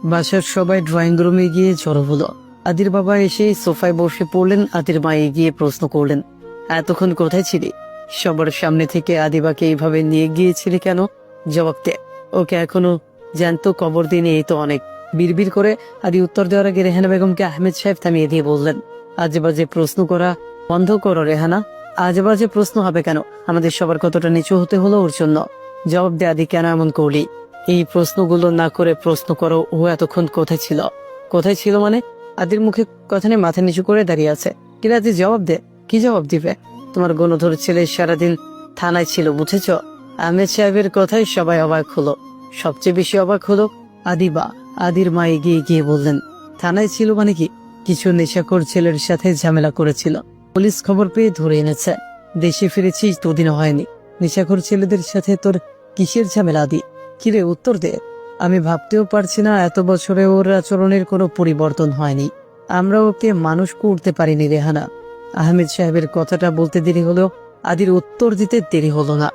বাসার সবাই ড্রয়িং রুমে গিয়ে জড়ো হলো। আদির বাবা এসে সোফায় বসে পড়লেন। আদির মা এগিয়ে প্রশ্ন করলেন, এতক্ষণ কোথায় ছিলি? সবার সামনে থেকে আদিবাকে এইভাবে নিয়ে গিয়েছিলি কেন? জবাব দে। ওকে এখনো জ্যান্ত কবর দিনে এই তো অনেক। বিড়বিড় করে আদি উত্তর দেওয়ার আগে রেহানা বেগমকে আহমেদ সাহেব থামিয়ে দিয়ে বললেন, আজে বাজে প্রশ্ন করা বন্ধ করো রেহানা। আজে বাজে প্রশ্ন হবে কেন? আমাদের সবার কতটা নিচু হতে হলো ওর জন্য? জবাব দে আদি, কেন এমন করলি? এই প্রশ্নগুলো না করে প্রশ্ন করো, ও এতক্ষণ কোথায় ছিল? কোথায় ছিল মানে? আদির মুখে কথা নিয়ে মাথা নিচু করে দাঁড়িয়ে আছে। কিরে আদি, জবাব দে। কি জবাব দিবে? তোমার গণধর ছেলে সারাদিন থানায় ছিল, বুঝেছ? আহমেদ সাহেবের কথায় সবাই অবাক হলো। সবচেয়ে বেশি অবাক হলো আদিবা। আদির মা এগিয়ে গিয়ে বললেন, থানায় ছিল মানে কি? কিছু নেশাখোর ছেলের সাথে ঝামেলা করেছিল, পুলিশ খবর পেয়ে ধরে এনেছে। দেশে ফিরেছিস দুদিনও হয়নি, নেশাখোর ছেলেদের সাথে তোর কিসের ঝামেলা? আদি, কিরে উত্তর দে। আমি ভাবতেও পারছি না এত বছরে ওর আচরণের কোনো পরিবর্তন হয়নি। আমরা ওকে মানুষ করতে পারিনি রেহানা। আহমেদ সাহেবের কথাটা বলতে দেরি হলেও আদির উত্তর দিতে দেরি হলো না।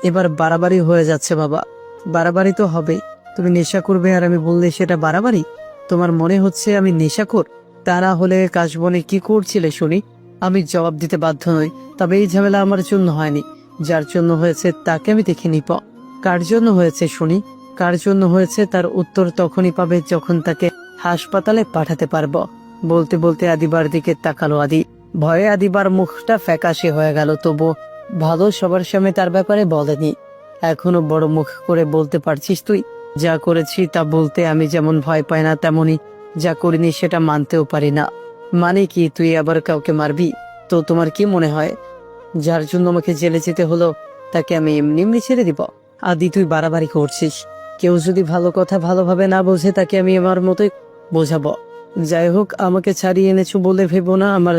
এবার বাড়াবাড়ি হয়ে যাচ্ছে বাবা। বাড়াবাড়ি তো হবে। তুমি নেশা করবে আর আমি বললে সেটা বাড়াবাড়ি? তোমার মনে হচ্ছে আমি নেশাখোর? তা না হলে কাশবনে কি করছিলে শুনি? আমি জবাব দিতে বাধ্য নই। তবে এই ঝামেলা আমার জন্য হয়নি, যার জন্য হয়েছে তাকে আমি দেখে নিব। কার জন্য হয়েছে শুনি? কার জন্য হয়েছে তার উত্তর তখনই পাবে যখন তাকে হাসপাতালে পাঠাতে পারবো। বলতে বলতে আদিবার দিকে তাকালো আদি। ভয়ে আদিবার মুখটা ফ্যাকাশে হয়ে গেল, তবু ভালো সবার সামনে তার ব্যাপারে বলেনি। এখনো বড় মুখ করে বলতে পারছিস তুই? যা করেছি তা বলতে আমি যেমন ভয় পাই না, তেমনি যা করিনি সেটা মানতেও পারি না। মানে কি, তুই আবার কাউকে মারবি? তো তোমার কি মনে হয় যার জন্য আমাকে জেলে যেতে হলো তাকে আমি এমনি এমনি ছেড়ে দিব? আদি, তুই বাড়াবাড়ি করছিস। কেউ যদি ভালো কথা ভালোভাবে না বোঝে তাকে আমি আমার মতোই বোঝাবো। যাই হোক, আমাকে ছাড়িয়ে এনেছো বলে ভেবো না আমার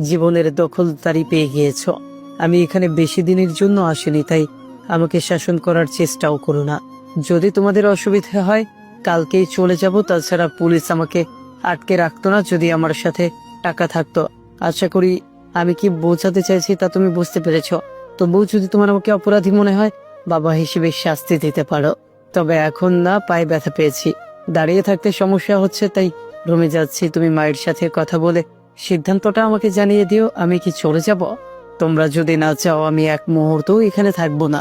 জীবনের দখলদারি পেয়ে গিয়েছ। আমি এখানে বেশি দিনের জন্য আসিনি, তাই আমাকে শাসন করার চেষ্টাও করো না। যদি তোমাদের অসুবিধা হয় কালকেই চলে যাব। তাছাড়া পুলিশ আমাকে আটকে রাখতো না যদি আমার সাথে টাকা থাকতো। আশা করি আমি কি বোঝাতে চাইছি তা তুমি বুঝতে পেরেছ। তবুও যদি তোমার আমাকে অপরাধী মনে হয় বাবা হিসেবে শাস্তি দিতে পারো। তবে এখন না, পায়ে ব্যথা পেয়েছি, দাঁড়িয়ে থাকতে সমস্যা হচ্ছে, তাই রুমে যাচ্ছি। তুমি মায়ের সাথে কথা বলে সিদ্ধান্তটা আমাকে জানিয়ে দিও। আমি কি চলে যাব? তোমরা যদি না চাও আমি এক মুহূর্তও এখানে থাকবো না।